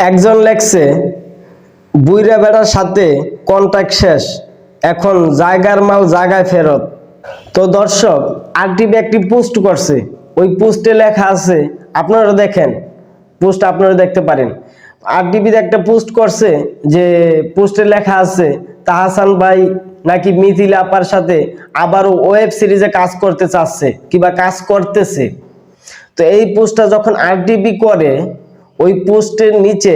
একজন লেখছে বুইরা বেড়ার সাথে কন্ট্যাক্ট শেষ, এখন জায়গার মাল জায়গায় ফেরত। তো দর্শক, আরটিভি একটি পোস্ট করছে, ওই পোস্টে লেখা আছে, আপনারা দেখেন, পোস্ট আপনারা দেখতে পারেন। আরটিভিতে একটা পোস্ট করছে, যে পোস্টে লেখা আছে তাহসান ভাই নাকি মিথিলা আপার সাথে আবারও ওয়েব সিরিজে কাজ করতে চাচ্ছে কিংবা কাজ করতেছে। তো এই পোস্টটা যখন আরটিভি করে, ওই পোস্টের নিচে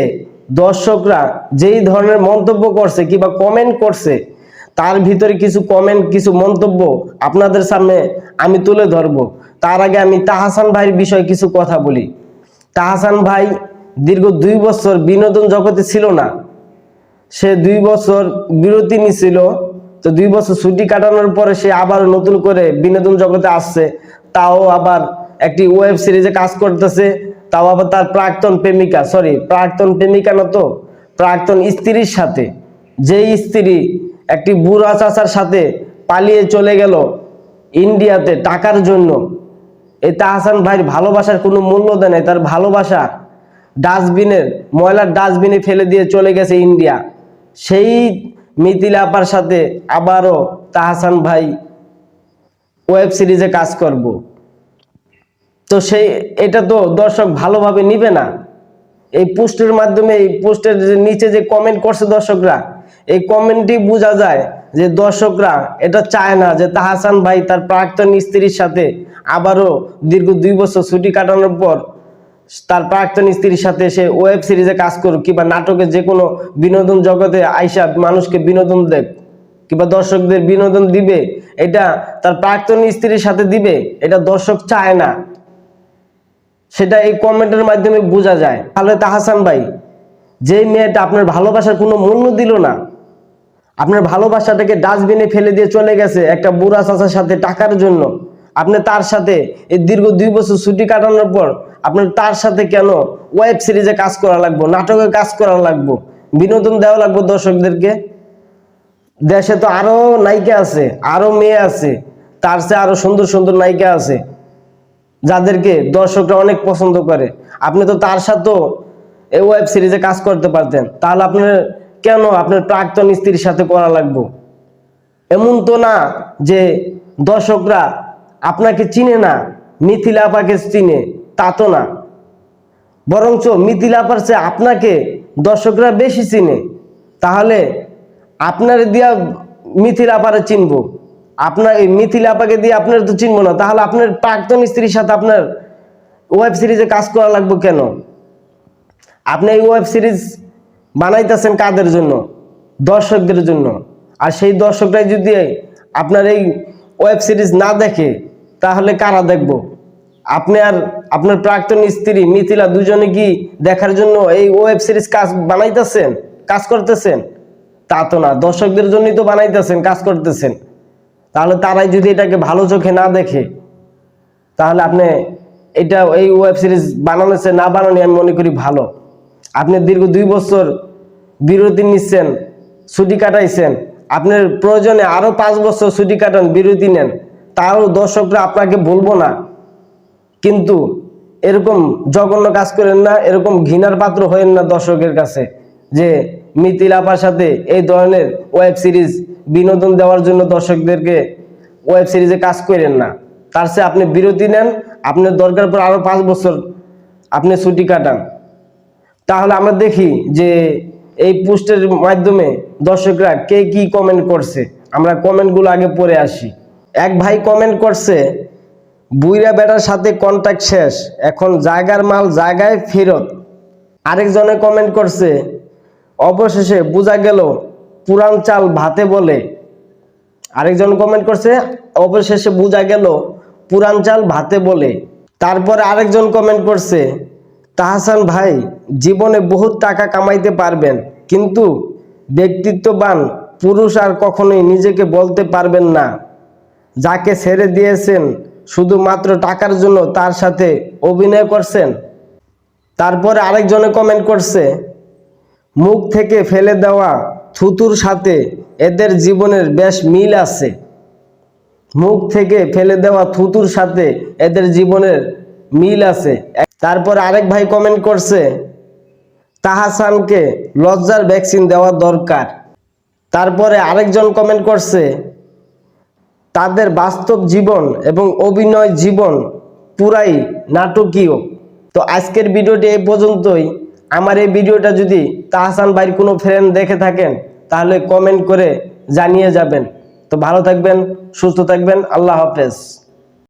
দর্শকরা যেই ধরনের মন্তব্য করছে কিংবা কমেন্ট করছে, তার ভিতরে কিছু কমেন্ট, কিছু মন্তব্য আপনাদের সামনে আমি তুলে ধরবো। তার আগে আমি তাহসান ভাইয়ের বিষয়ে কিছু কথা বলি। তাহসান ভাই দীর্ঘ 2 বছর বিনোদন জগতে ছিল না, সে 2 বছর বিরতি নিছিল। তো 2 বছর ছুটি কাটানোর পরে সে আবার নতুন করে বিনোদন জগতে আসছে, তাও আবার একটি ওয়েব সিরিজে কাজ করতেছে, তাও আবার তার প্রাক্তন প্রেমিকা না, তো প্রাক্তন স্ত্রীর সাথে। যেই স্ত্রী একটি বুড়া চাচার সাথে পালিয়ে চলে গেল ইন্ডিয়াতে টাকার জন্য। এই তাহসান ভাইয়ের ভালোবাসার কোনো মূল্য দেয় নাই, তার ভালোবাসা ময়লার ডাস্টবিনে ফেলে দিয়ে চলে গেছে ইন্ডিয়া। সেই মিথিলা আপার সাথে আবারও তাহসান ভাই ওয়েব সিরিজে কাজ করব। তো এটা তো দর্শক ভালোভাবে নিবে না। এই পোস্টের মাধ্যমে, এই পোস্টের নিচে যে কমেন্ট করছে দর্শকরা, এই কমেন্টই বোঝা যায় যে দর্শকরা এটা চায় না যে তাহসান ভাই তার প্রাক্তন স্ত্রীর সাথে আবারও দীর্ঘ 2 বছর ছুটি কাটানোর পর তার প্রাক্তন স্ত্রীর সাথে সে ওয়েব সিরিজে কাজ করুক কিংবা নাটকে যে কোনো বিনোদন জগতে আইসা মানুষকে বিনোদন দেখ কিংবা দর্শকদের বিনোদন দিবে, এটা তার প্রাক্তন স্ত্রীর সাথে দিবে, এটা দর্শক চায় না। সেটা এই কমেন্টের মাধ্যমে বোঝা যায়। তাহলে তাহসান ভাই, যে মেয়েটা আপনার ভালোবাসার কোনো মূল্য দিল না, আপনার ভালোবাসাটাকে ডাস্টবিনে ফেলে দিয়ে চলে গেছে একটা বুড়া চাচার সাথে টাকার জন্য, আপনি তার সাথে এই দীর্ঘ 2 বছর ছুটি কাটানোর পর আপনার তার সাথে কেন ওয়েব সিরিজে কাজ করা লাগবে, নাটকে কাজ করা লাগবে, বিনোদন দেওয়া লাগবে দর্শকদেরকে? দেশে তো আরো নায়িকা আছে, আরো মেয়ে আছে, তার চেয়ে আরো সুন্দর সুন্দর নায়িকা আছে যাদেরকে দর্শকরা অনেক পছন্দ করে। আপনি তো তার সাথেও এই ওয়েব সিরিজে কাজ করতে পারতেন, তাহলে আপনার কেন আপনার প্রাক্তন স্ত্রীর সাথে করা লাগবে? এমন তো না যে দর্শকরা আপনাকে চিনে না, মিথিলা আপাকে চিনে, তা তো না। বরঞ্চ মিথিলা আপার চেয়ে আপনাকে দর্শকরা বেশি চিনে। তাহলে আপনার দিয়া মিথিলা আপারে চিনবো, আপনার এই মিথিলা আপাকে দিয়ে আপনার তো চিনবো না, তাহলে আপনার প্রাক্তন স্ত্রীর সাথে আপনার ওয়েব সিরিজে কাজ করা লাগবে কেন? আপনি এই ওয়েব সিরিজ বানাইতেছেন কাদের জন্য? দর্শকদের জন্য। আর সেই দর্শকরাই যদি আপনার এই ওয়েব সিরিজ না দেখে, তাহলে কারা দেখব? আপনি আর আপনার প্রাক্তন স্ত্রী মিথিলা দুজনে কি দেখার জন্য এই ওয়েব সিরিজ কাজ বানাইতেছেন, কাজ করতেছেন? তা তো না, দর্শকদের জন্যই তো বানাইতেছেন, কাজ করতেছেন। তাহলে তারাই যদি এটাকে ভালো চোখে না দেখে, তাহলে আপনি এই ওয়েব সিরিজ বানানোছে না বানানি আমি মনে করি ভালো। আপনি দীর্ঘ 2 বছর বিরতি নিচ্ছেন, ছুটি কাটাইছেন, আপনার প্রয়োজনে আরো 5 বছর ছুটি কাটান, বিরতি নেন, তাও দর্শকরা আপনাকে বলবো না। কিন্তু এরকম জঘন্য কাজ করেন না, এরকম ঘৃণার পাত্র হয়েন না দর্শকের কাছে, যে মিথিলা আপার সাথে এই ধরনের ওয়েব সিরিজ বিনোদন দেওয়ার জন্য দর্শকদেরকে ওয়েব সিরিজে কাজ করেন না। তার চেয়ে আপনি বিরতি নেন, আপনার দরকার পর আরো 5 বছর আপনি ছুটি কাটান। তাহলে আমরা দেখি যে এই পোস্টের মাধ্যমে দর্শকরা কে কি কমেন্ট করছে। আমরা কমেন্টগুলো আগে পড়ে আসি। এক ভাই কমেন্ট করছে, বুইরা বেটার সাথে কন্ট্যাক্ট শেষ, এখন জায়গার মাল জায়গায় ফেরত। আরেকজনে কমেন্ট করছে, অবশেষে বোঝা গেল পুরান চাল ভাতে বলে। আরেকজন কমেন্ট করছে, অবশেষে বোঝা গেল পুরান চাল ভাতে বলে। তারপরে আরেকজন কমেন্ট করছে, তাহসান ভাই জীবনে বহুত টাকা কামাইতে পারবেন, কিন্তু ব্যক্তিত্ববান পুরুষ আর কখনোই নিজেকে বলতে পারবেন না। যাকে ছেড়ে দিয়েছেন শুধুমাত্র টাকার জন্য তার সাথে অভিনয় করছেন। তারপরে আরেকজনে কমেন্ট করছে, মুখ থেকে ফেলে দেওয়া থুতুর সাথে এদের জীবনের বেশ মিল আছে। মুখ থেকে ফেলে দেওয়া থুতুর সাথে এদের জীবনের মিল আছে। তারপর আরেক ভাই কমেন্ট করছে, তাহসানকে লজ্জার ভ্যাকসিন দেওয়া দরকার। তারপরে আরেকজন কমেন্ট করছে তাদের বাস্তব জীবন এবং অভিনয় জীবন পুরাই নাটকীয়। তো আজকের ভিডিওটি এই পর্যন্তই। আমার এই ভিডিওটা যদি তাহসান ভাইয়ের কোনো ফ্রেন্ড দেখে থাকেন তাহলে কমেন্ট করে জানিয়ে যাবেন। তো ভালো থাকবেন, সুস্থ থাকবেন, আল্লাহ হাফেজ।